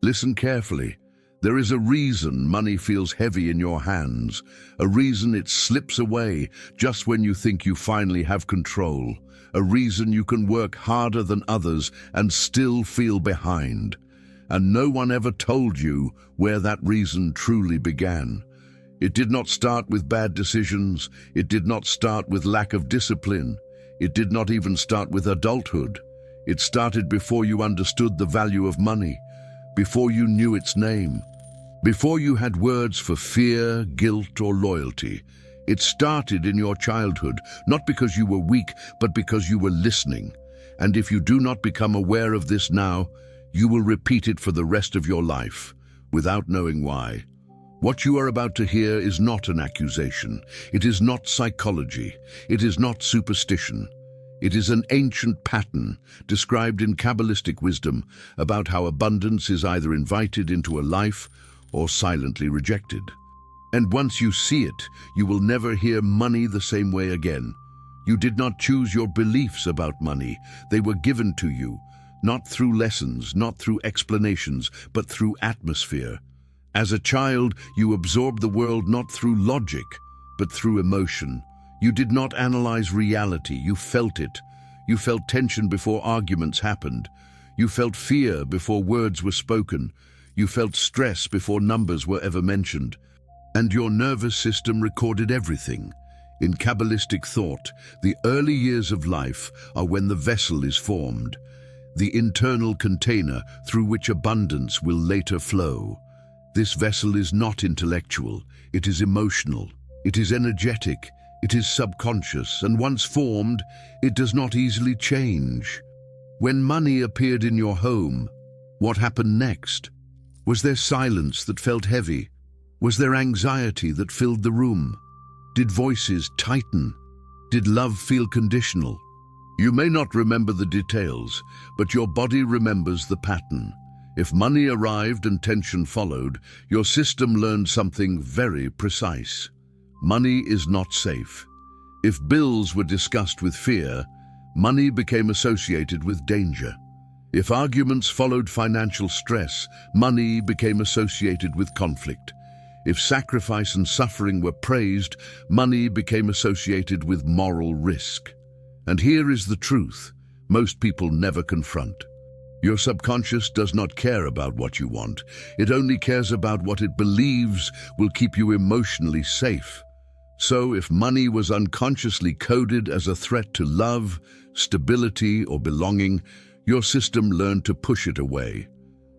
Listen carefully. There is a reason money feels heavy in your hands, a reason it slips away just when you think you finally have control, a reason you can work harder than others and still feel behind. And no one ever told you where that reason truly began. It did not start with bad decisions. It did not start with lack of discipline. It did not even start with adulthood. It started before you understood the value of money, before you knew its name, before you had words for fear, guilt, or loyalty. It started in your childhood, not because you were weak, but because you were listening. And if you do not become aware of this now, you will repeat it for the rest of your life, without knowing why. What you are about to hear is not an accusation. It is not psychology. It is not superstition. It is an ancient pattern described in Kabbalistic wisdom about how abundance is either invited into a life or silently rejected. And once you see it, you will never hear money the same way again. You did not choose your beliefs about money. They were given to you, not through lessons, not through explanations, but through atmosphere. As a child, you absorbed the world not through logic, but through emotion. You did not analyze reality, you felt it. You felt tension before arguments happened. You felt fear before words were spoken. You felt stress before numbers were ever mentioned. And your nervous system recorded everything. In Kabbalistic thought, the early years of life are when the vessel is formed, the internal container through which abundance will later flow. This vessel is not intellectual, it is emotional, it is energetic, it is subconscious, and once formed, it does not easily change. When money appeared in your home, what happened next? Was there silence that felt heavy? Was there anxiety that filled the room? Did voices tighten? Did love feel conditional? You may not remember the details, but your body remembers the pattern. If money arrived and tension followed, your system learned something very precise. Money is not safe. If bills were discussed with fear, money became associated with danger. If arguments followed financial stress, money became associated with conflict. If sacrifice and suffering were praised, money became associated with moral risk. And here is the truth most people never confront. Your subconscious does not care about what you want. It only cares about what it believes will keep you emotionally safe. So if money was unconsciously coded as a threat to love, stability, or belonging, your system learned to push it away.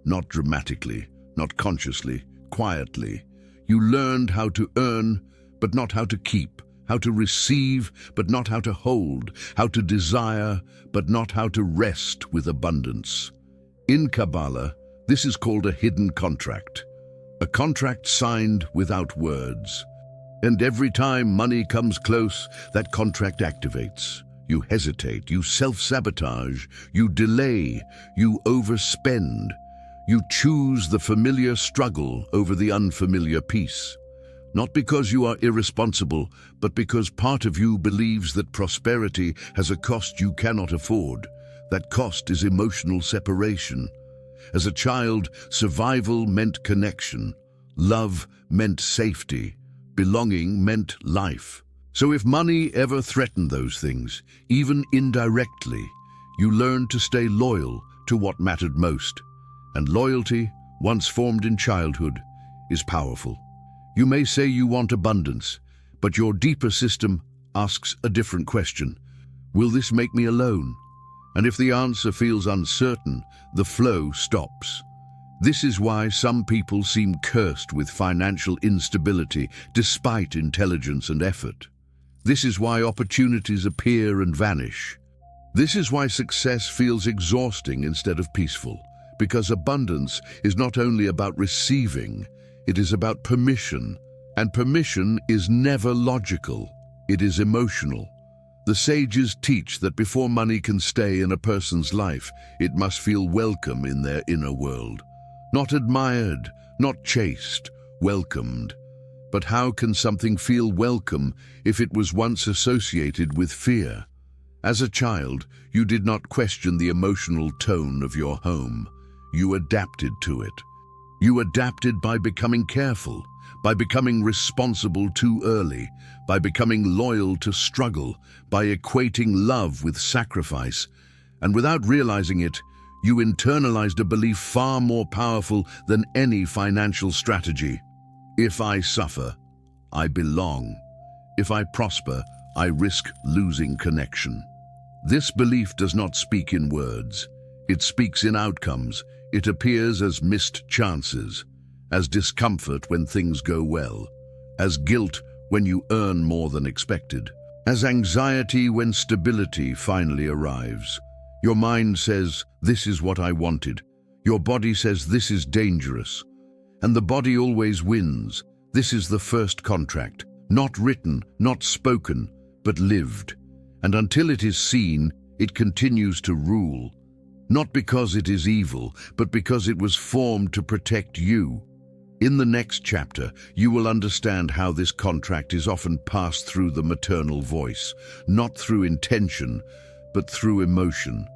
Not dramatically, not consciously, quietly. You learned how to earn, but not how to keep, how to receive, but not how to hold, how to desire, but not how to rest with abundance. In Kabbalah, this is called a hidden contract, a contract signed without words. And every time money comes close, that contract activates. You hesitate, you self-sabotage, you delay, you overspend. You choose the familiar struggle over the unfamiliar peace. Not because you are irresponsible, but because part of you believes that prosperity has a cost you cannot afford. That cost is emotional separation. As a child, survival meant connection. Love meant safety. Belonging meant life. So if money ever threatened those things, even indirectly, you learned to stay loyal to what mattered most. And loyalty, once formed in childhood, is powerful. You may say you want abundance, but your deeper system asks a different question. Will this make me alone? And if the answer feels uncertain, the flow stops. This is why some people seem cursed with financial instability despite intelligence and effort. This is why opportunities appear and vanish. This is why success feels exhausting instead of peaceful, because abundance is not only about receiving, it is about permission, and permission is never logical, it is emotional. The sages teach that before money can stay in a person's life, it must feel welcome in their inner world. Not admired, not chased, welcomed. But how can something feel welcome if it was once associated with fear? As a child, you did not question the emotional tone of your home. You adapted to it. You adapted by becoming careful, by becoming responsible too early, by becoming loyal to struggle, by equating love with sacrifice. And without realizing it, you internalized a belief far more powerful than any financial strategy. If I suffer, I belong. If I prosper, I risk losing connection. This belief does not speak in words. It speaks in outcomes. It appears as missed chances, as discomfort when things go well, as guilt when you earn more than expected, as anxiety when stability finally arrives. Your mind says, "This is what I wanted." Your body says, "This is dangerous." And the body always wins. This is the first contract, not written, not spoken, but lived. And until it is seen, it continues to rule. Not because it is evil, but because it was formed to protect you. In the next chapter, you will understand how this contract is often passed through the maternal voice, not through intention, but through emotion.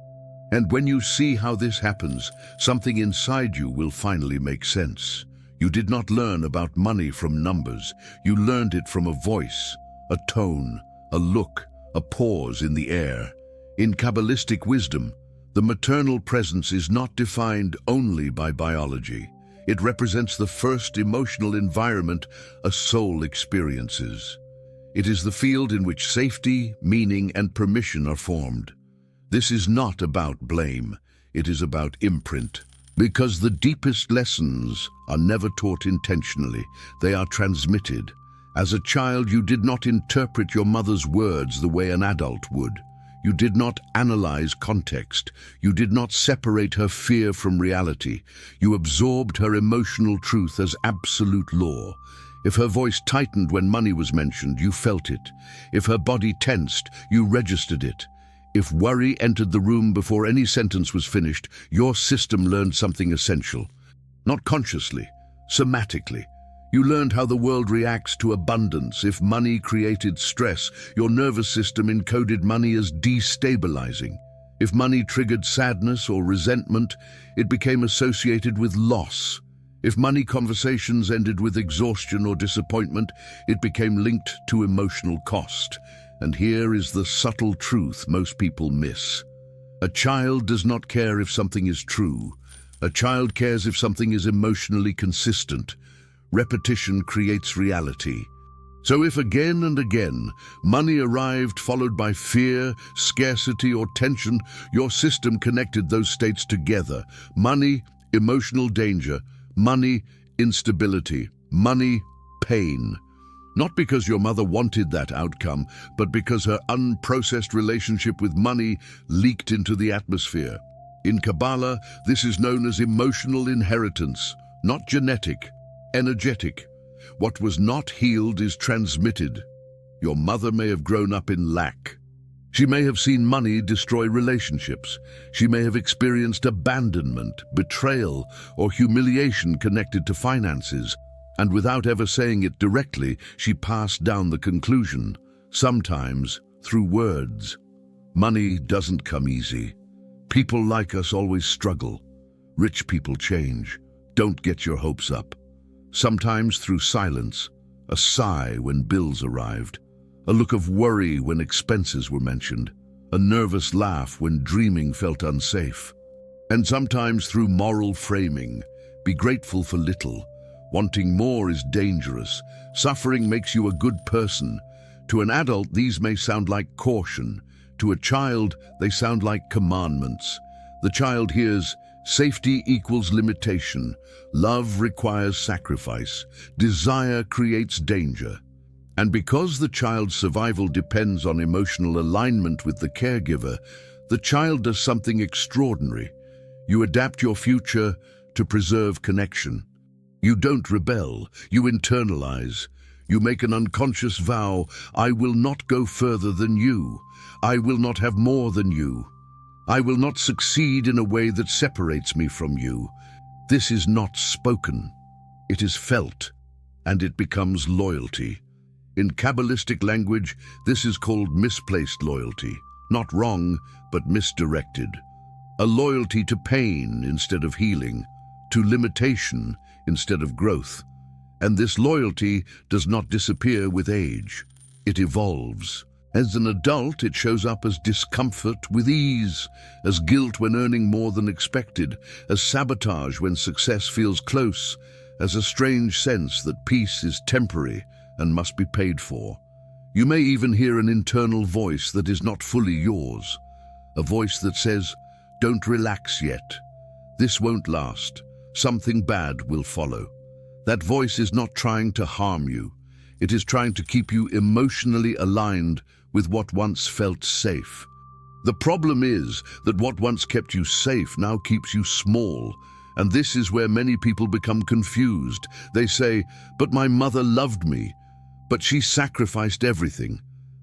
And when you see how this happens, something inside you will finally make sense. You did not learn about money from numbers. You learned it from a voice, a tone, a look, a pause in the air. In Kabbalistic wisdom, the maternal presence is not defined only by biology. It represents the first emotional environment a soul experiences. It is the field in which safety, meaning, and permission are formed. This is not about blame. It is about imprint. Because the deepest lessons are never taught intentionally. They are transmitted. As a child, you did not interpret your mother's words the way an adult would. You did not analyze context. You did not separate her fear from reality. You absorbed her emotional truth as absolute law. If her voice tightened when money was mentioned, you felt it. If her body tensed, you registered it. If worry entered the room before any sentence was finished, your system learned something essential. Not consciously, somatically. You learned how the world reacts to abundance. If money created stress, your nervous system encoded money as destabilizing. If money triggered sadness or resentment, it became associated with loss. If money conversations ended with exhaustion or disappointment, it became linked to emotional cost. And here is the subtle truth most people miss. A child does not care if something is true. A child cares if something is emotionally consistent. Repetition creates reality. So if again and again money arrived followed by fear, scarcity, or tension, your system connected those states together. Money, emotional danger. Money, instability. Money, pain. Not because your mother wanted that outcome, but because her unprocessed relationship with money leaked into the atmosphere. In Kabbalah, this is known as emotional inheritance, not genetic, energetic. What was not healed is transmitted. Your mother may have grown up in lack. She may have seen money destroy relationships. She may have experienced abandonment, betrayal, or humiliation connected to finances. And without ever saying it directly, she passed down the conclusion, sometimes through words. Money doesn't come easy. People like us always struggle. Rich people change. Don't get your hopes up. Sometimes through silence, a sigh when bills arrived, a look of worry when expenses were mentioned, a nervous laugh when dreaming felt unsafe. And sometimes through moral framing, be grateful for little. Wanting more is dangerous. Suffering makes you a good person. To an adult, these may sound like caution. To a child, they sound like commandments. The child hears, safety equals limitation. Love requires sacrifice. Desire creates danger. And because the child's survival depends on emotional alignment with the caregiver, the child does something extraordinary. You adapt your future to preserve connection. You don't rebel, you internalize. You make an unconscious vow, I will not go further than you. I will not have more than you. I will not succeed in a way that separates me from you. This is not spoken. It is felt, and it becomes loyalty. In Kabbalistic language, this is called misplaced loyalty. Not wrong, but misdirected. A loyalty to pain instead of healing, to limitation instead of growth. And this loyalty does not disappear with age. It evolves. As an adult, it shows up as discomfort with ease, as guilt when earning more than expected, as sabotage when success feels close, as a strange sense that peace is temporary and must be paid for. You may even hear an internal voice that is not fully yours, a voice that says, "Don't relax yet. This won't last. Something bad will follow." That voice is not trying to harm you. It is trying to keep you emotionally aligned with what once felt safe. The problem is that what once kept you safe now keeps you small, and this is where many people become confused. They say, "But my mother loved me. But she sacrificed everything.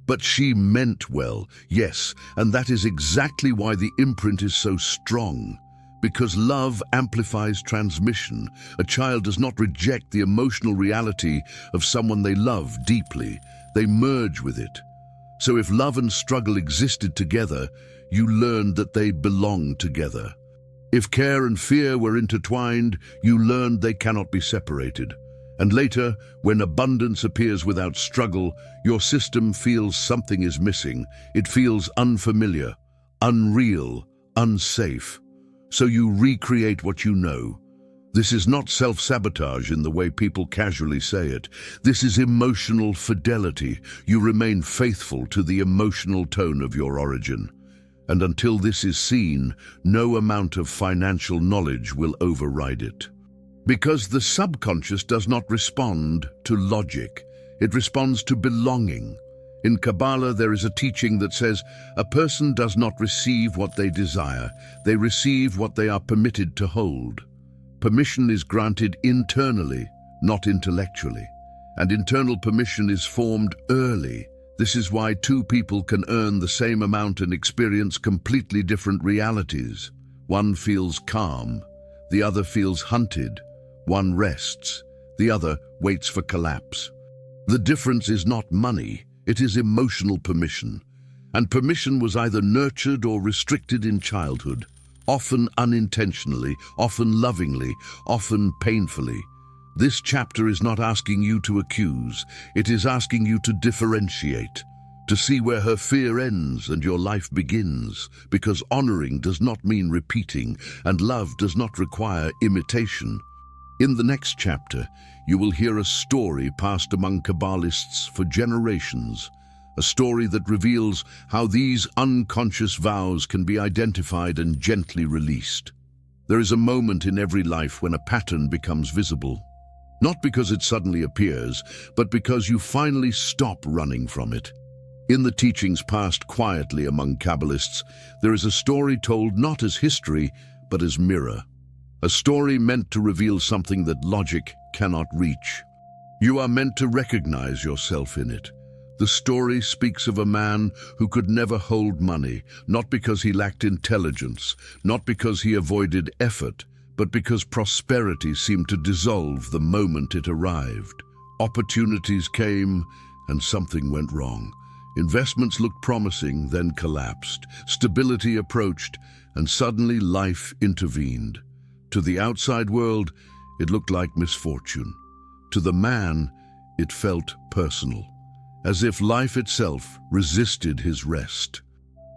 But she meant well." Yes, and that is exactly why the imprint is so strong. Because love amplifies transmission. A child does not reject the emotional reality of someone they love deeply. They merge with it. So if love and struggle existed together, you learned that they belong together. If care and fear were intertwined, you learned they cannot be separated. And later, when abundance appears without struggle, your system feels something is missing. It feels unfamiliar, unreal, unsafe. So you recreate what you know. This is not self-sabotage in the way people casually say it. This is emotional fidelity. You remain faithful to the emotional tone of your origin. And until this is seen, no amount of financial knowledge will override it. Because the subconscious does not respond to logic. It responds to belonging. In Kabbalah, there is a teaching that says, a person does not receive what they desire. They receive what they are permitted to hold. Permission is granted internally, not intellectually. And internal permission is formed early. This is why two people can earn the same amount and experience completely different realities. One feels calm, the other feels hunted. One rests, the other waits for collapse. The difference is not money, it is emotional permission. And permission was either nurtured or restricted in childhood, often unintentionally, often lovingly, often painfully. This chapter is not asking you to accuse, it is asking you to differentiate, to see where her fear ends and your life begins, because honoring does not mean repeating, and love does not require imitation. In the next chapter, you will hear a story passed among Kabbalists for generations, a story that reveals how these unconscious vows can be identified and gently released. There is a moment in every life when a pattern becomes visible. Not because it suddenly appears, but because you finally stop running from it. In the teachings passed quietly among Kabbalists, there is a story told not as history, but as mirror. A story meant to reveal something that logic cannot reach. You are meant to recognize yourself in it. The story speaks of a man who could never hold money, not because he lacked intelligence, not because he avoided effort, but because prosperity seemed to dissolve the moment it arrived. Opportunities came, and something went wrong. Investments looked promising, then collapsed. Stability approached, and suddenly life intervened. To the outside world, it looked like misfortune. To the man, it felt personal, as if life itself resisted his rest.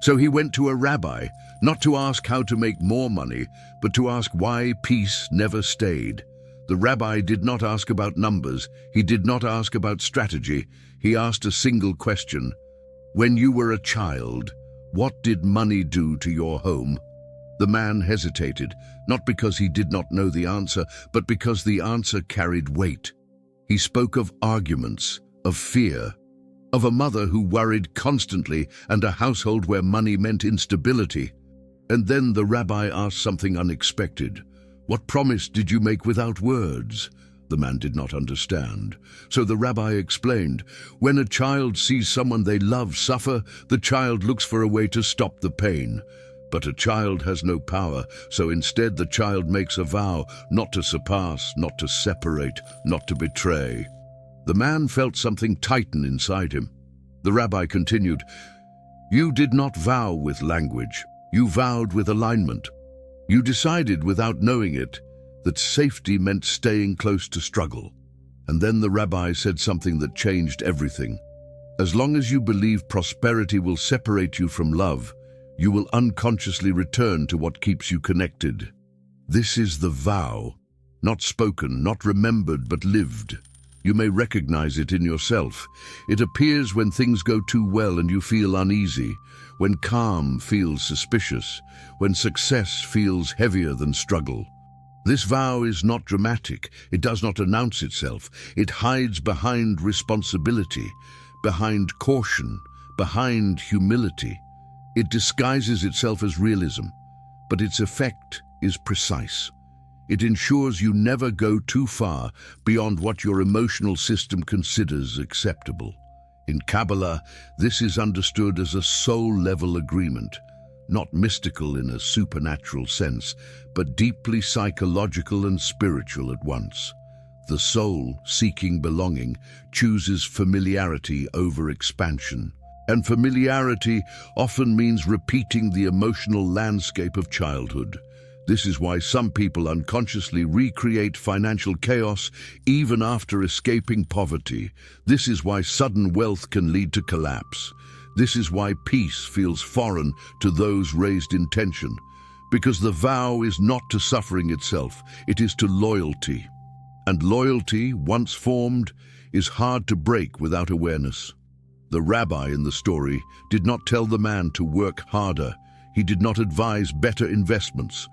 So he went to a rabbi, not to ask how to make more money, but to ask why peace never stayed. The rabbi did not ask about numbers, he did not ask about strategy, he asked a single question. When you were a child, what did money do to your home? The man hesitated, not because he did not know the answer, but because the answer carried weight. He spoke of arguments, of fear, of a mother who worried constantly and a household where money meant instability. And then the rabbi asked something unexpected. What promise did you make without words? The man did not understand. So the rabbi explained, when a child sees someone they love suffer, the child looks for a way to stop the pain. But a child has no power, so instead the child makes a vow not to surpass, not to separate, not to betray. The man felt something tighten inside him. The rabbi continued, you did not vow with language, you vowed with alignment. You decided without knowing it that safety meant staying close to struggle. And then the rabbi said something that changed everything. As long as you believe prosperity will separate you from love, you will unconsciously return to what keeps you connected. This is the vow, not spoken, not remembered, but lived. You may recognize it in yourself. It appears when things go too well and you feel uneasy, when calm feels suspicious, when success feels heavier than struggle. This vow is not dramatic. It does not announce itself. It hides behind responsibility, behind caution, behind humility. It disguises itself as realism, but its effect is precise. It ensures you never go too far beyond what your emotional system considers acceptable. In Kabbalah, this is understood as a soul-level agreement, not mystical in a supernatural sense, but deeply psychological and spiritual at once. The soul, seeking belonging, chooses familiarity over expansion. And familiarity often means repeating the emotional landscape of childhood. This is why some people unconsciously recreate financial chaos even after escaping poverty. This is why sudden wealth can lead to collapse. This is why peace feels foreign to those raised in tension. Because the vow is not to suffering itself, it is to loyalty. And loyalty, once formed, is hard to break without awareness. The rabbi in the story did not tell the man to work harder. He did not advise better investments.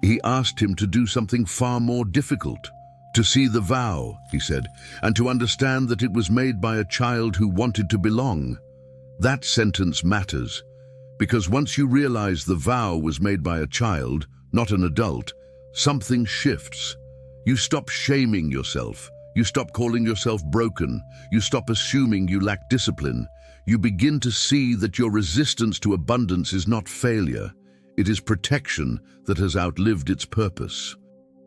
He asked him to do something far more difficult. To see the vow, he said, and to understand that it was made by a child who wanted to belong. That sentence matters, because once you realize the vow was made by a child, not an adult, something shifts. You stop shaming yourself. You stop calling yourself broken. You stop assuming you lack discipline. You begin to see that your resistance to abundance is not failure. It is protection that has outlived its purpose.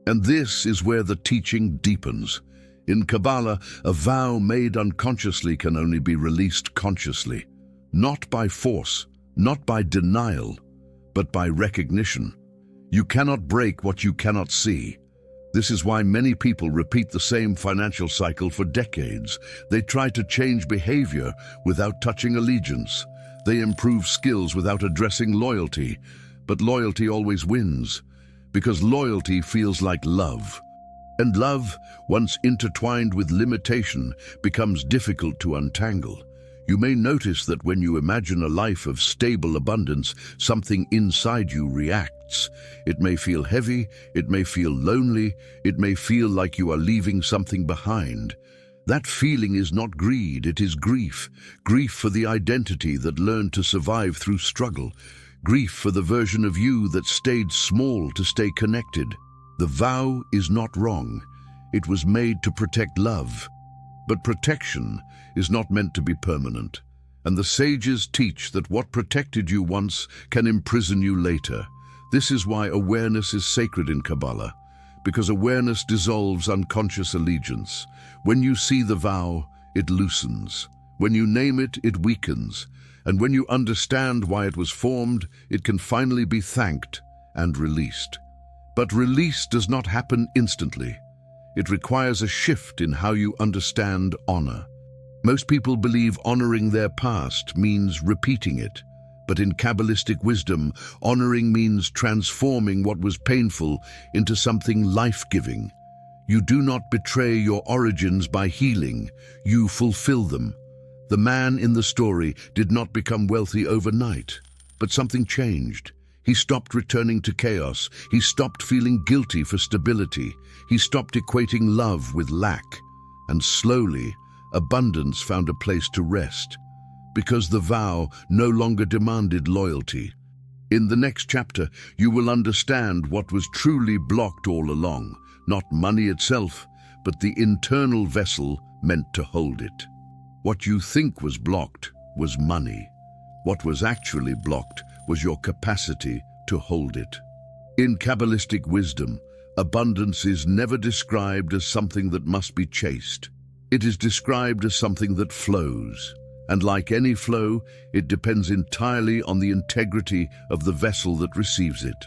And this is where the teaching deepens. In Kabbalah, a vow made unconsciously can only be released consciously. Not by force, not by denial, but by recognition. You cannot break what you cannot see. This is why many people repeat the same financial cycle for decades. They try to change behavior without touching allegiance. They improve skills without addressing loyalty. But loyalty always wins, because loyalty feels like love. And love, once intertwined with limitation, becomes difficult to untangle. You may notice that when you imagine a life of stable abundance, something inside you reacts. It may feel heavy, it may feel lonely, it may feel like you are leaving something behind. That feeling is not greed, it is grief. Grief for the identity that learned to survive through struggle. Grief for the version of you that stayed small to stay connected. The vow is not wrong. It was made to protect love. But protection is not meant to be permanent. And the sages teach that what protected you once can imprison you later. This is why awareness is sacred in Kabbalah, because awareness dissolves unconscious allegiance. When you see the vow, it loosens. When you name it, it weakens. And when you understand why it was formed, it can finally be thanked and released. But release does not happen instantly. It requires a shift in how you understand honor. Most people believe honoring their past means repeating it. But in Kabbalistic wisdom, honoring means transforming what was painful into something life-giving. You do not betray your origins by healing, you fulfill them. The man in the story did not become wealthy overnight, but something changed. He stopped returning to chaos. He stopped feeling guilty for stability. He stopped equating love with lack. And slowly, abundance found a place to rest, because the vow no longer demanded loyalty. In the next chapter, you will understand what was truly blocked all along, not money itself, but the internal vessel meant to hold it. What you think was blocked was money. What was actually blocked was your capacity to hold it. In Kabbalistic wisdom, abundance is never described as something that must be chased. It is described as something that flows. And like any flow, it depends entirely on the integrity of the vessel that receives it.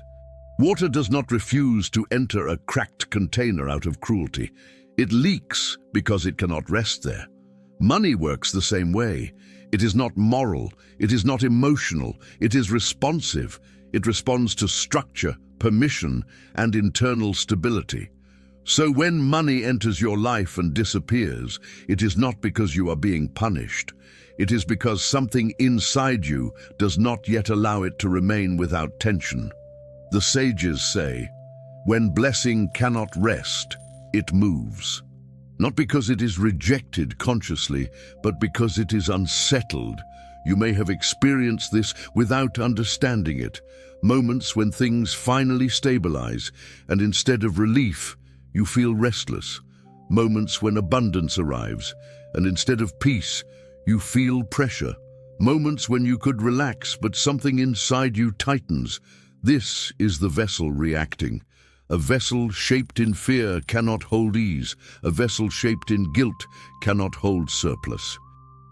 Water does not refuse to enter a cracked container out of cruelty. It leaks because it cannot rest there. Money works the same way. It is not moral, it is not emotional, it is responsive. It responds to structure, permission, and internal stability. So when money enters your life and disappears, it is not because you are being punished. It is because something inside you does not yet allow it to remain without tension. The sages say, when blessing cannot rest, it moves. Not because it is rejected consciously, but because it is unsettled. You may have experienced this without understanding it. Moments when things finally stabilize, and instead of relief, you feel restless. Moments when abundance arrives, and instead of peace, you feel pressure. Moments when you could relax, but something inside you tightens. This is the vessel reacting. A vessel shaped in fear cannot hold ease. A vessel shaped in guilt cannot hold surplus.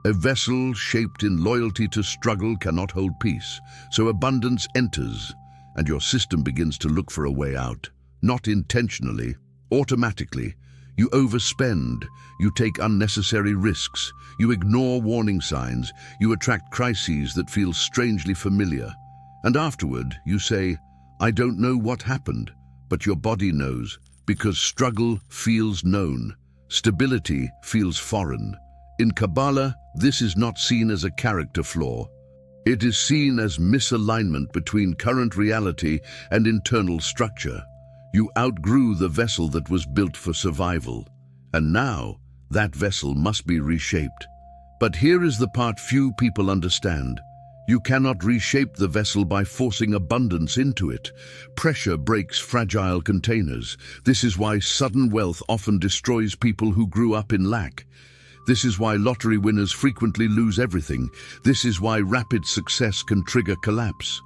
A vessel shaped in loyalty to struggle cannot hold peace. So abundance enters, and your system begins to look for a way out. Not intentionally, automatically. You overspend, you take unnecessary risks, you ignore warning signs, you attract crises that feel strangely familiar. And afterward, you say, I don't know what happened, but your body knows, because struggle feels known, stability feels foreign. In Kabbalah, this is not seen as a character flaw. It is seen as misalignment between current reality and internal structure. You outgrew the vessel that was built for survival, and now that vessel must be reshaped. But here is the part few people understand. You cannot reshape the vessel by forcing abundance into it. Pressure breaks fragile containers. This is why sudden wealth often destroys people who grew up in lack. This is why lottery winners frequently lose everything. This is why rapid success can trigger collapse.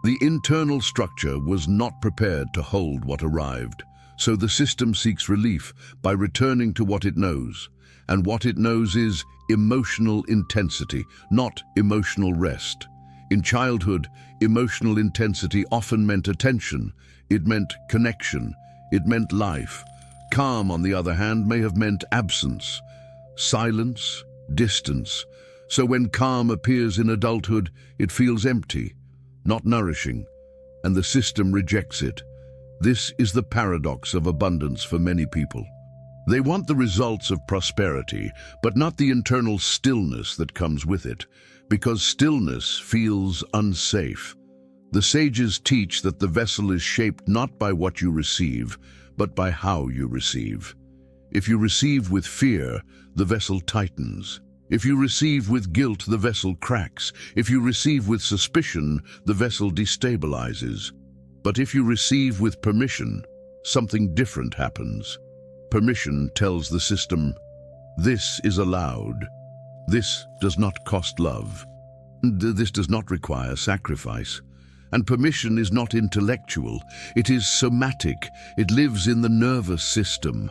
The internal structure was not prepared to hold what arrived, so the system seeks relief by returning to what it knows. And what it knows is emotional intensity, not emotional rest. In childhood, emotional intensity often meant attention. It meant connection. It meant life. Calm, on the other hand, may have meant absence, silence, distance. So when calm appears in adulthood, it feels empty, not nourishing, and the system rejects it. This is the paradox of abundance for many people. They want the results of prosperity, but not the internal stillness that comes with it, because stillness feels unsafe. The sages teach that the vessel is shaped not by what you receive, but by how you receive. If you receive with fear, the vessel tightens. If you receive with guilt, the vessel cracks. If you receive with suspicion, the vessel destabilizes. But if you receive with permission, something different happens. Permission tells the system, this is allowed. This does not cost love. This does not require sacrifice. And permission is not intellectual. It is somatic. It lives in the nervous system.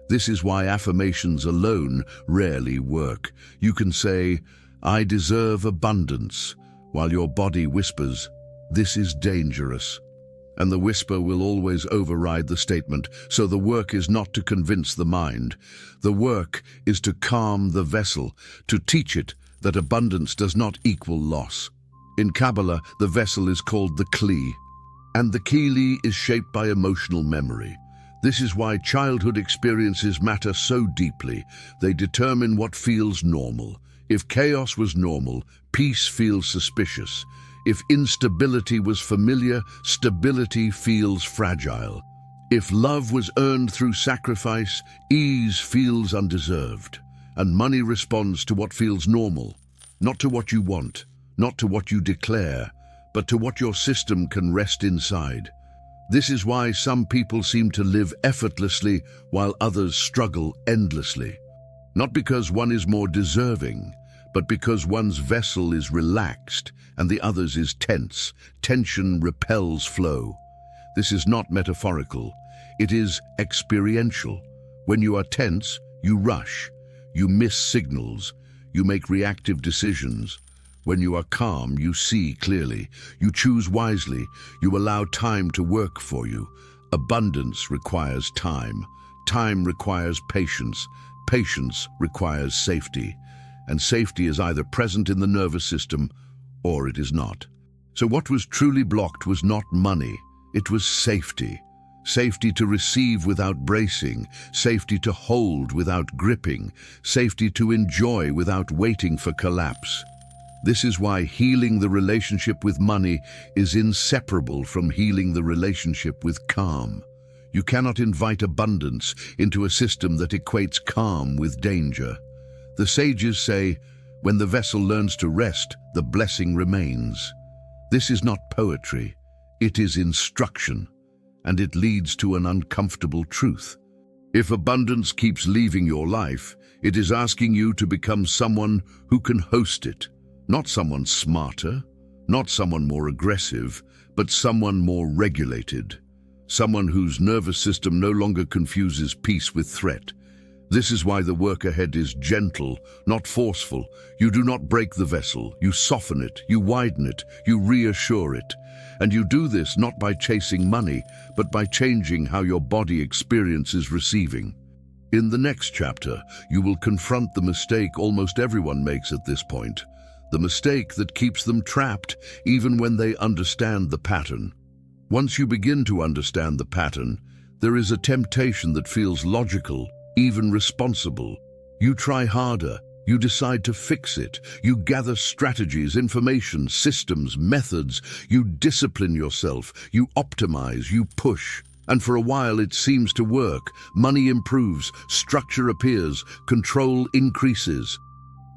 This is why affirmations alone rarely work. You can say, I deserve abundance, while your body whispers, this is dangerous. And the whisper will always override the statement, so the work is not to convince the mind. The work is to calm the vessel, to teach it that abundance does not equal loss. In Kabbalah, the vessel is called the Kli, and the Kli is shaped by emotional memory. This is why childhood experiences matter so deeply. They determine what feels normal. If chaos was normal, peace feels suspicious. If instability was familiar, stability feels fragile. If love was earned through sacrifice, ease feels undeserved. And money responds to what feels normal, not to what you want, not to what you declare, but to what your system can rest inside. This is why some people seem to live effortlessly while others struggle endlessly. Not because one is more deserving, but because one's vessel is relaxed and the other's is tense. Tension repels flow. This is not metaphorical. It is experiential. When you are tense, you rush, you miss signals, you make reactive decisions. When you are calm, you see clearly, you choose wisely, you allow time to work for you. Abundance requires time. Time requires patience. Patience requires safety. And safety is either present in the nervous system or it is not. So what was truly blocked was not money, it was safety. Safety to receive without bracing, safety to hold without gripping, safety to enjoy without waiting for collapse. This is why healing the relationship with money is inseparable from healing the relationship with calm. You cannot invite abundance into a system that equates calm with danger. The sages say, when the vessel learns to rest, the blessing remains. This is not poetry, it is instruction, and it leads to an uncomfortable truth. If abundance keeps leaving your life, it is asking you to become someone who can host it. Not someone smarter, not someone more aggressive, but someone more regulated. Someone whose nervous system no longer confuses peace with threat. This is why the work ahead is gentle, not forceful. You do not break the vessel, you soften it, you widen it, you reassure it. And you do this not by chasing money, but by changing how your body experiences receiving. In the next chapter, you will confront the mistake almost everyone makes at this point. The mistake that keeps them trapped even when they understand the pattern. Once you begin to understand the pattern, there is a temptation that feels logical, even responsible. You try harder, you decide to fix it, you gather strategies, information, systems, methods, you discipline yourself, you optimize, you push. And for a while it seems to work. Money improves, structure appears, control increases.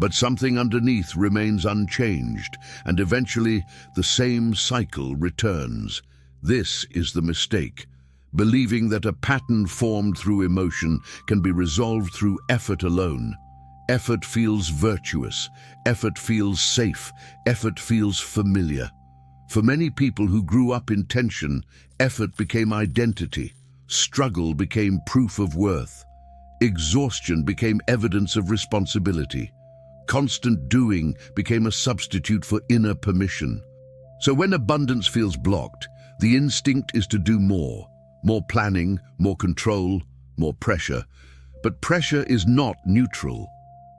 But something underneath remains unchanged, and eventually the same cycle returns. This is the mistake, believing that a pattern formed through emotion can be resolved through effort alone. Effort feels virtuous, effort feels safe, effort feels familiar. For many people who grew up in tension, effort became identity, struggle became proof of worth, exhaustion became evidence of responsibility. Constant doing became a substitute for inner permission. So when abundance feels blocked, the instinct is to do more planning, more control, more pressure. But pressure is not neutral.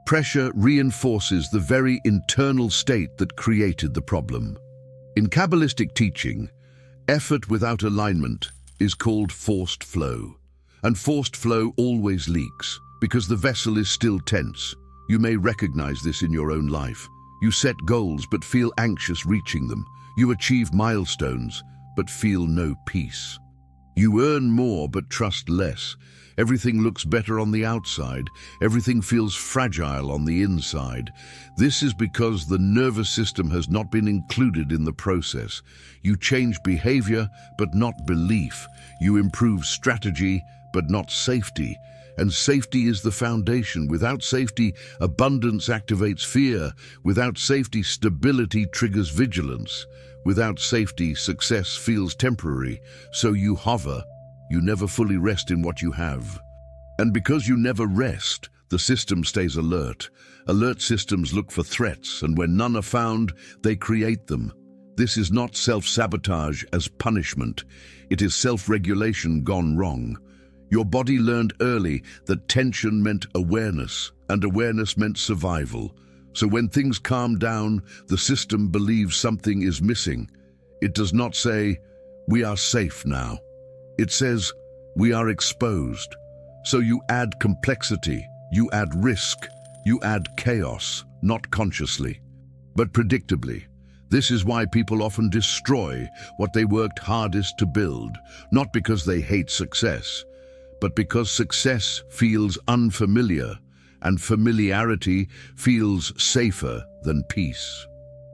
Pressure reinforces the very internal state that created the problem. In Kabbalistic teaching, effort without alignment is called forced flow. And forced flow always leaks because the vessel is still tense. You may recognize this in your own life. You set goals but feel anxious reaching them. You achieve milestones but feel no peace. You earn more but trust less. Everything looks better on the outside. Everything feels fragile on the inside. This is because the nervous system has not been included in the process. You change behavior but not belief. You improve strategy but not safety. And safety is the foundation. Without safety, abundance activates fear. Without safety, stability triggers vigilance. Without safety, success feels temporary. So you hover. You never fully rest in what you have. And because you never rest, the system stays alert. Alert systems look for threats, and when none are found, they create them. This is not self-sabotage as punishment. It is self-regulation gone wrong. Your body learned early that tension meant awareness, and awareness meant survival. So when things calm down, the system believes something is missing. It does not say, "We are safe now." It says, "We are exposed." So you add complexity, you add risk, you add chaos, not consciously, but predictably. This is why people often destroy what they worked hardest to build, not because they hate success, but because success feels unfamiliar, and familiarity feels safer than peace.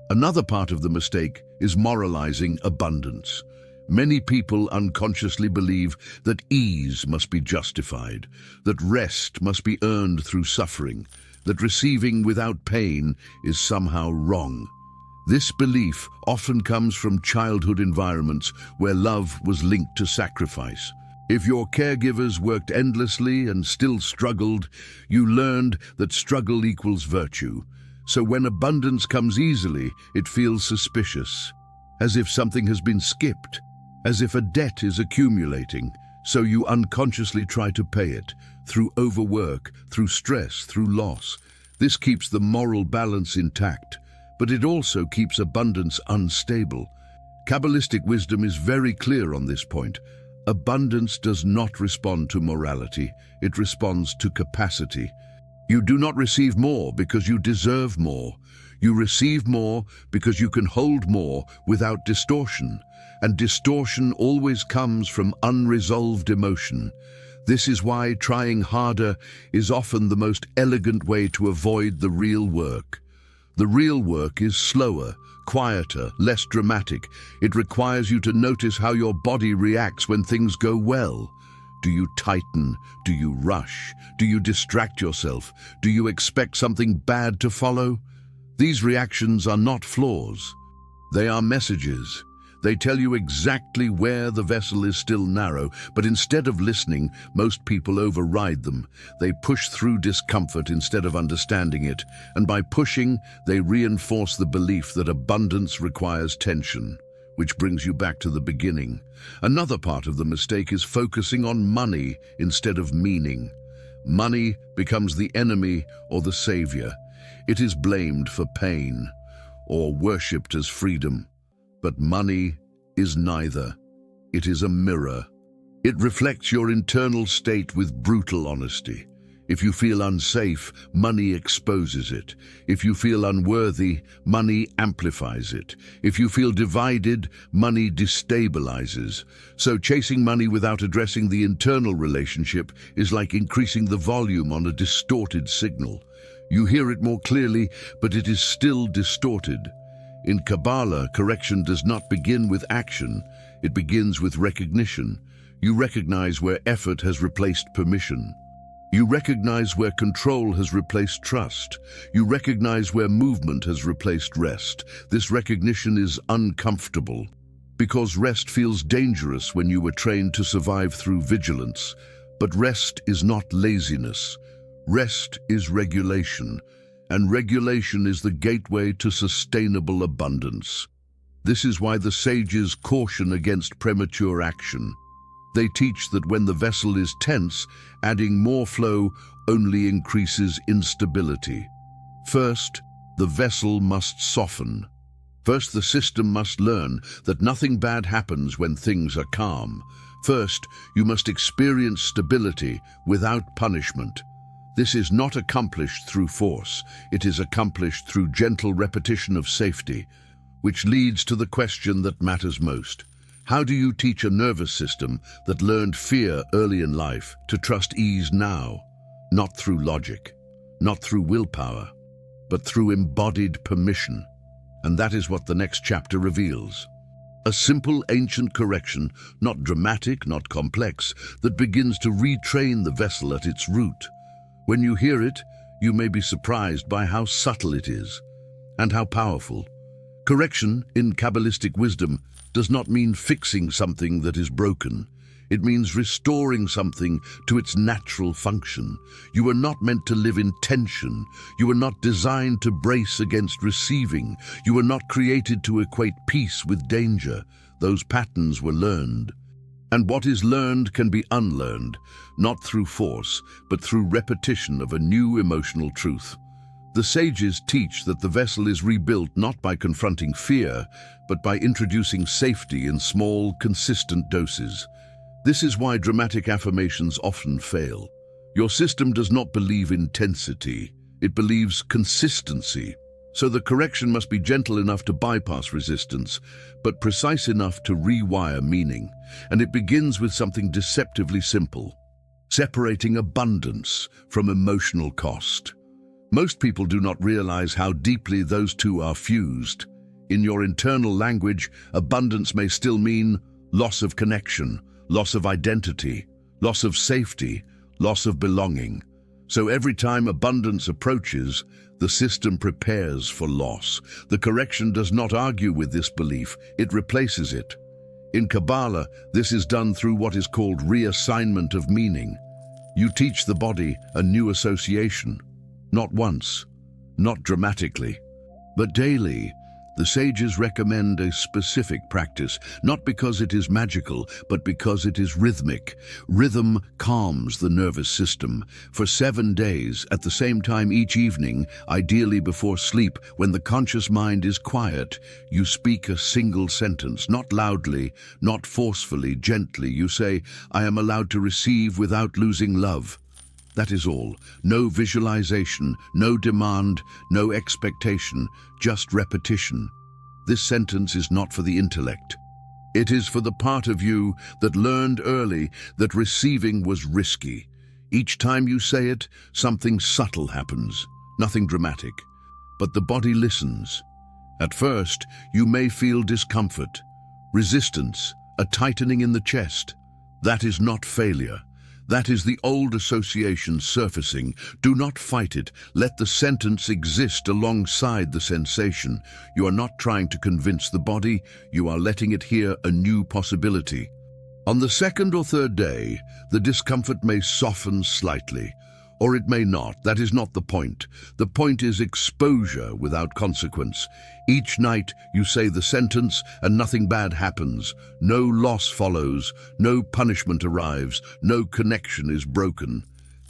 Another part of the mistake is moralizing abundance. Many people unconsciously believe that ease must be justified, that rest must be earned through suffering, that receiving without pain is somehow wrong. This belief often comes from childhood environments where love was linked to sacrifice. If your caregivers worked endlessly and still struggled, you learned that struggle equals virtue. So when abundance comes easily, it feels suspicious, as if something has been skipped, as if a debt is accumulating. So you unconsciously try to pay it, through overwork, through stress, through loss. This keeps the moral balance intact, but it also keeps abundance unstable. Kabbalistic wisdom is very clear on this point. Abundance does not respond to morality, it responds to capacity. You do not receive more because you deserve more. You receive more because you can hold more without distortion. And distortion always comes from unresolved emotion. This is why trying harder is often the most elegant way to avoid the real work. The real work is slower, quieter, less dramatic. It requires you to notice how your body reacts when things go well. Do you tighten? Do you rush? Do you distract yourself? Do you expect something bad to follow? These reactions are not flaws. They are messages. They tell you exactly where the vessel is still narrow, but instead of listening, most people override them. They push through discomfort instead of understanding it, and by pushing, they reinforce the belief that abundance requires tension, which brings you back to the beginning. Another part of the mistake is focusing on money instead of meaning. Money becomes the enemy or the savior. It is blamed for pain or worshipped as freedom. But money is neither. It is a mirror. It reflects your internal state with brutal honesty. If you feel unsafe, money exposes it. If you feel unworthy, money amplifies it. If you feel divided, money destabilizes. So chasing money without addressing the internal relationship is like increasing the volume on a distorted signal. You hear it more clearly, but it is still distorted. In Kabbalah, correction does not begin with action. It begins with recognition. You recognize where effort has replaced permission. You recognize where control has replaced trust. You recognize where movement has replaced rest. This recognition is uncomfortable because rest feels dangerous when you were trained to survive through vigilance. But rest is not laziness. Rest is regulation. And regulation is the gateway to sustainable abundance. This is why the sages caution against premature action. They teach that when the vessel is tense, adding more flow only increases instability. First, the vessel must soften. First, the system must learn that nothing bad happens when things are calm. First, you must experience stability without punishment. This is not accomplished through force. It is accomplished through gentle repetition of safety, which leads to the question that matters most. How do you teach a nervous system that learned fear early in life to trust ease now? Not through logic, not through willpower, but through embodied permission. And that is what the next chapter reveals. A simple ancient correction, not dramatic, not complex, that begins to retrain the vessel at its root. When you hear it, you may be surprised by how subtle it is and how powerful. Correction in Kabbalistic wisdom does not mean fixing something that is broken. It means restoring something to its natural function. You are not meant to live in tension. You are not designed to brace against receiving. You are not created to equate peace with danger. Those patterns were learned. And what is learned can be unlearned, not through force, but through repetition of a new emotional truth. The sages teach that the vessel is rebuilt not by confronting fear, but by introducing safety in small, consistent doses. This is why dramatic affirmations often fail. Your system does not believe intensity, it believes consistency. So the correction must be gentle enough to bypass resistance, but precise enough to rewire meaning. And it begins with something deceptively simple: separating abundance from emotional cost. Most people do not realize how deeply those two are fused. In your internal language, abundance may still mean loss of connection, loss of identity, loss of safety, loss of belonging. So every time abundance approaches, the system prepares for loss. The correction does not argue with this belief, it replaces it. In Kabbalah, this is done through what is called reassignment of meaning. You teach the body a new association, not once, not dramatically, but daily. The sages recommend a specific practice, not because it is magical, but because it is rhythmic. Rhythm calms the nervous system. For 7 days, at the same time each evening, ideally before sleep, when the conscious mind is quiet, you speak a single sentence, not loudly, not forcefully, gently. You say, "I am allowed to receive without losing love." That is all. No visualization, no demand, no expectation, just repetition. This sentence is not for the intellect. It is for the part of you that learned early that receiving was risky. Each time you say it, something subtle happens, nothing dramatic. But the body listens. At first, you may feel discomfort, resistance, a tightening in the chest. That is not failure. That is the old association surfacing. Do not fight it. Let the sentence exist alongside the sensation. You are not trying to convince the body. You are letting it hear a new possibility. On the second or third day, the discomfort may soften slightly, or it may not. That is not the point. The point is exposure without consequence. Each night you say the sentence and nothing bad happens. No loss follows, no punishment arrives, no connection is broken.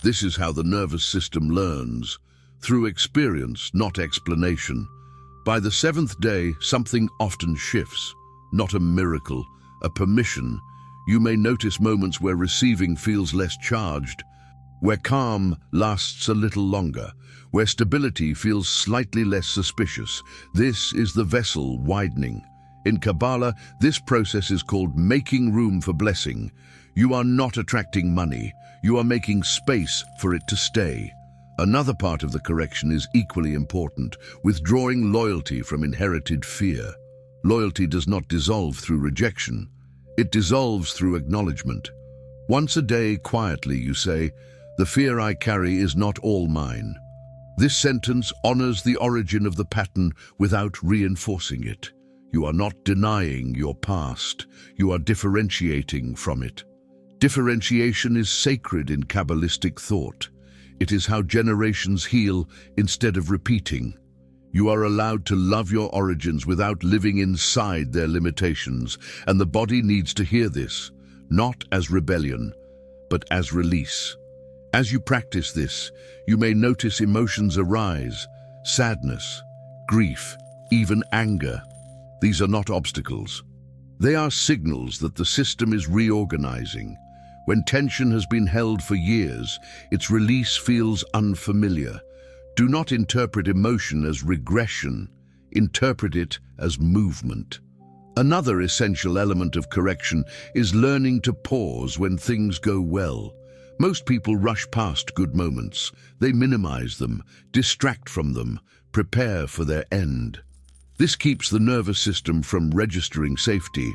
This is how the nervous system learns, through experience, not explanation. By the 7th day, something often shifts, not a miracle, a permission. You may notice moments where receiving feels less charged, where calm lasts a little longer, where stability feels slightly less suspicious. This is the vessel widening. In Kabbalah, this process is called making room for blessing. You are not attracting money, you are making space for it to stay. Another part of the correction is equally important, withdrawing loyalty from inherited fear. Loyalty does not dissolve through rejection, it dissolves through acknowledgement. Once a day, quietly, you say, "The fear I carry is not all mine." This sentence honors the origin of the pattern without reinforcing it. You are not denying your past, you are differentiating from it. Differentiation is sacred in Kabbalistic thought. It is how generations heal instead of repeating. You are allowed to love your origins without living inside their limitations, and the body needs to hear this, not as rebellion, but as release. As you practice this, you may notice emotions arise, sadness, grief, even anger. These are not obstacles. They are signals that the system is reorganizing. When tension has been held for years, its release feels unfamiliar. Do not interpret emotion as regression. Interpret it as movement. Another essential element of correction is learning to pause when things go well. Most people rush past good moments. They minimize them, distract from them, prepare for their end. This keeps the nervous system from registering safety.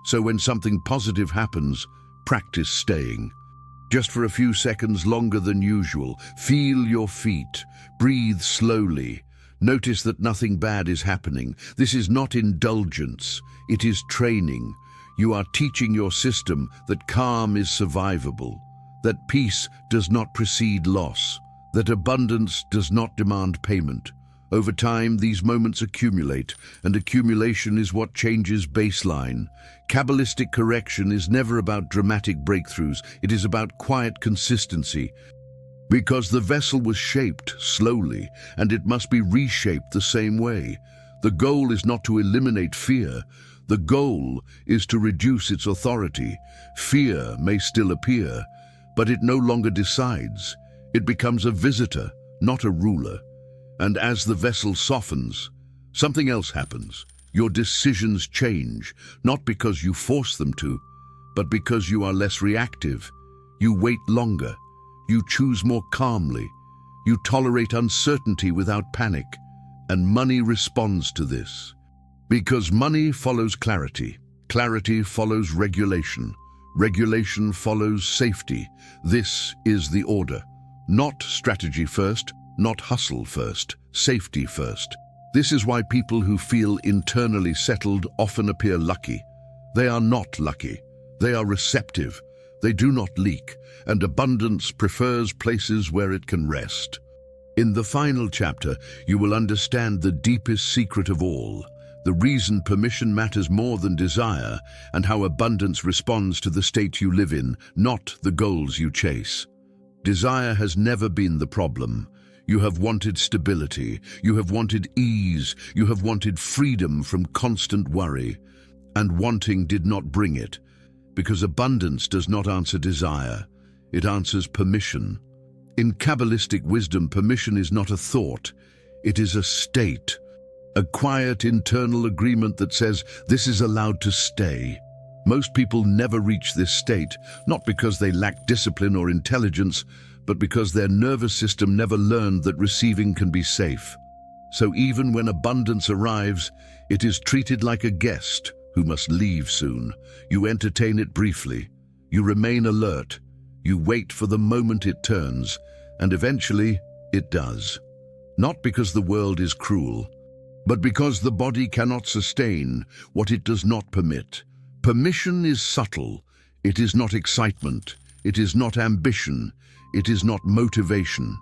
So when something positive happens, practice staying. Just for a few seconds longer than usual, feel your feet, breathe slowly. Notice that nothing bad is happening. This is not indulgence, it is training. You are teaching your system that calm is survivable, that peace does not precede loss, that abundance does not demand payment. Over time, these moments accumulate, and accumulation is what changes baseline. Kabbalistic correction is never about dramatic breakthroughs, it is about quiet consistency. Because the vessel was shaped slowly, and it must be reshaped the same way. The goal is not to eliminate fear, the goal is to reduce its authority. Fear may still appear, but it no longer decides. It becomes a visitor, not a ruler. And as the vessel softens, something else happens. Your decisions change, not because you force them to, but because you are less reactive. You wait longer. You choose more calmly. You tolerate uncertainty without panic. And money responds to this. Because money follows clarity. Clarity follows regulation. Regulation follows safety. This is the order. Not strategy first, not hustle first, safety first. This is why people who feel internally settled often appear lucky. They are not lucky. They are receptive. They do not leak, and abundance prefers places where it can rest. In the final chapter, you will understand the deepest secret of all, the reason permission matters more than desire, and how abundance responds to the state you live in, not the goals you chase. Desire has never been the problem. You have wanted stability, you have wanted ease, you have wanted freedom from constant worry. And wanting did not bring it, because abundance does not answer desire, it answers permission. In Kabbalistic wisdom, permission is not a thought, it is a state. A quiet internal agreement that says, this is allowed to stay. Most people never reach this state, not because they lack discipline or intelligence, but because their nervous system never learned that receiving can be safe. So even when abundance arrives, it is treated like a guest who must leave soon. You entertain it briefly. You remain alert. You wait for the moment it turns, and eventually it does. Not because the world is cruel, but because the body cannot sustain what it does not permit. Permission is subtle. It is not excitement. It is not ambition. It is not motivation.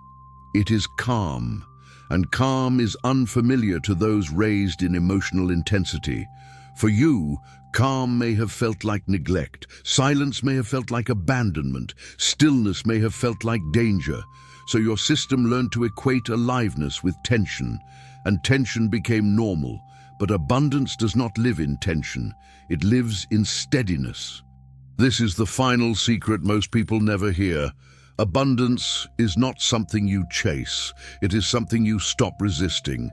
It is calm. And calm is unfamiliar to those raised in emotional intensity. For you, calm may have felt like neglect. Silence may have felt like abandonment. Stillness may have felt like danger. So your system learned to equate aliveness with tension, and tension became normal. But abundance does not live in tension. It lives in steadiness. This is the final secret most people never hear. Abundance is not something you chase. It is something you stop resisting.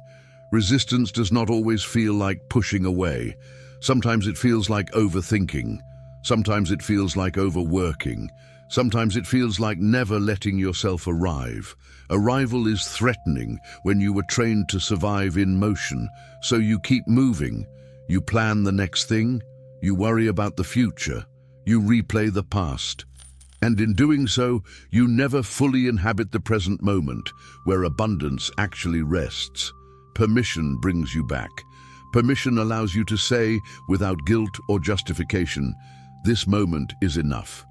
Resistance does not always feel like pushing away. Sometimes it feels like overthinking. Sometimes it feels like overworking. Sometimes it feels like never letting yourself arrive. Arrival is threatening when you were trained to survive in motion, so you keep moving. You plan the next thing, you worry about the future, you replay the past. And in doing so, you never fully inhabit the present moment, where abundance actually rests. Permission brings you back. Permission allows you to say, without guilt or justification, this moment is enough.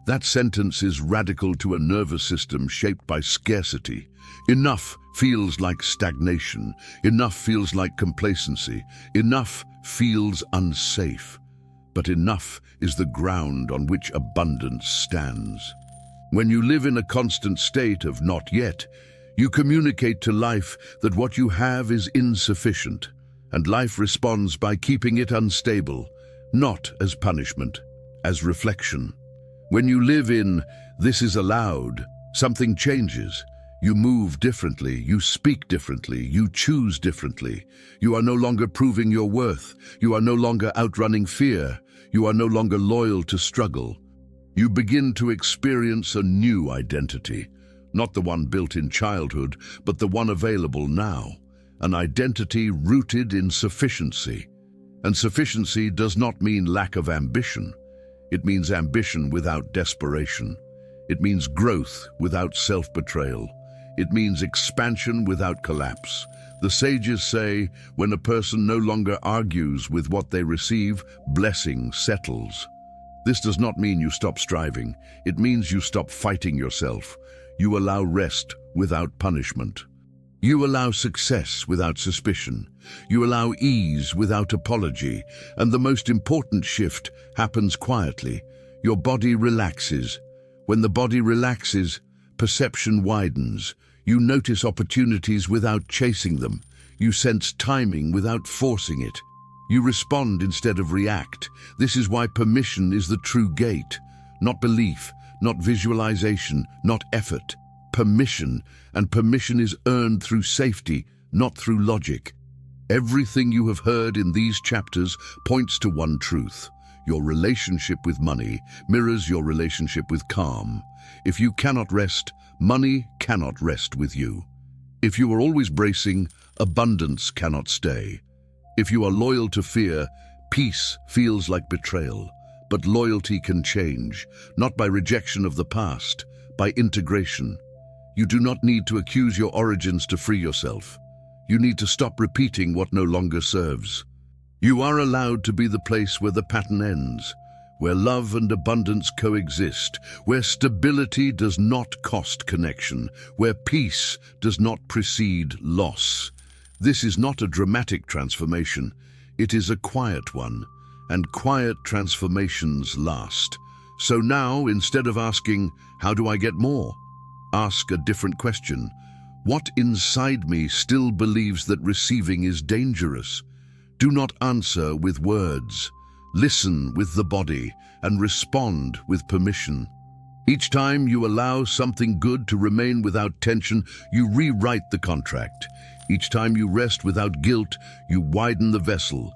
That sentence is radical to a nervous system shaped by scarcity. Enough feels like stagnation. Enough feels like complacency. Enough feels unsafe. But enough is the ground on which abundance stands. When you live in a constant state of not yet, you communicate to life that what you have is insufficient, and life responds by keeping it unstable, not as punishment, as reflection. When you live in, this is allowed, something changes. You move differently, you speak differently, you choose differently. You are no longer proving your worth. You are no longer outrunning fear. You are no longer loyal to struggle. You begin to experience a new identity, not the one built in childhood, but the one available now. An identity rooted in sufficiency. And sufficiency does not mean lack of ambition. It means ambition without desperation. It means growth without self-betrayal. It means expansion without collapse. The sages say, when a person no longer argues with what they receive, blessing settles. This does not mean you stop striving. It means you stop fighting yourself. You allow rest without punishment. You allow success without suspicion. You allow ease without apology. And the most important shift happens quietly. Your body relaxes. When the body relaxes, perception widens. You notice opportunities without chasing them. You sense timing without forcing it. You respond instead of react. This is why permission is the true gate. Not belief, not visualization, not effort. Permission, and permission is earned through safety, not through logic. Everything you have heard in these chapters points to one truth. Your relationship with money mirrors your relationship with calm. If you cannot rest, money cannot rest with you. If you are always bracing, abundance cannot stay. If you are loyal to fear, peace feels like betrayal. But loyalty can change, not by rejection of the past, by integration. You do not need to accuse your origins to free yourself. You need to stop repeating what no longer serves. You are allowed to be the place where the pattern ends, where love and abundance coexist, where stability does not cost connection, where peace does not precede loss. This is not a dramatic transformation, it is a quiet one, and quiet transformations last. So now, instead of asking, "How do I get more?" ask a different question. What inside me still believes that receiving is dangerous? Do not answer with words. Listen with the body and respond with permission. Each time you allow something good to remain without tension, you rewrite the contract. Each time you rest without guilt, you widen the vessel.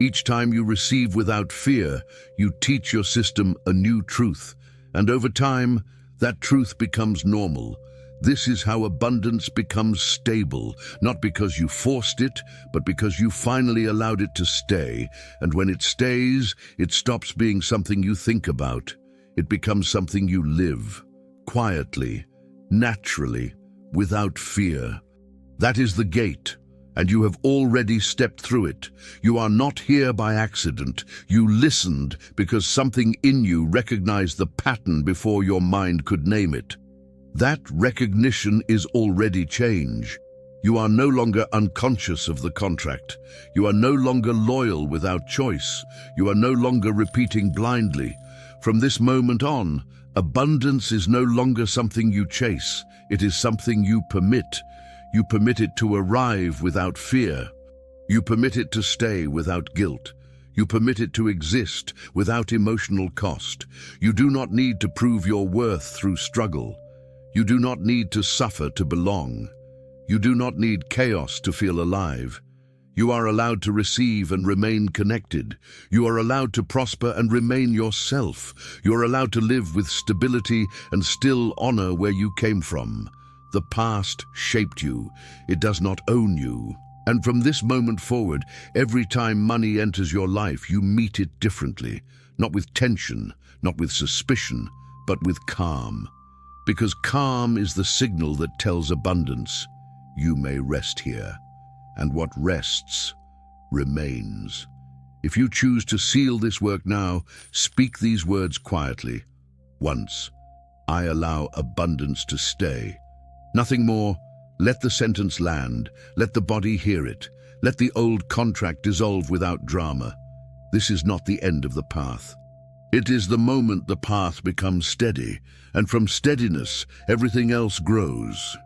Each time you receive without fear, you teach your system a new truth. And over time, that truth becomes normal. This is how abundance becomes stable, not because you forced it, but because you finally allowed it to stay. And when it stays, it stops being something you think about. It becomes something you live, quietly, naturally, without fear. That is the gate, and you have already stepped through it. You are not here by accident. You listened because something in you recognized the pattern before your mind could name it. That recognition is already change. You are no longer unconscious of the contract. You are no longer loyal without choice. You are no longer repeating blindly. From this moment on, abundance is no longer something you chase. It is something you permit. You permit it to arrive without fear. You permit it to stay without guilt. You permit it to exist without emotional cost. You do not need to prove your worth through struggle. You do not need to suffer to belong. You do not need chaos to feel alive. You are allowed to receive and remain connected. You are allowed to prosper and remain yourself. You are allowed to live with stability and still honor where you came from. The past shaped you. It does not own you. And from this moment forward, every time money enters your life, you meet it differently. Not with tension, not with suspicion, but with calm. Because calm is the signal that tells abundance, you may rest here. And what rests remains. If you choose to seal this work now, speak these words quietly. Once, I allow abundance to stay. Nothing more. Let the sentence land. Let the body hear it. Let the old contract dissolve without drama. This is not the end of the path. It is the moment the path becomes steady, and from steadiness, everything else grows.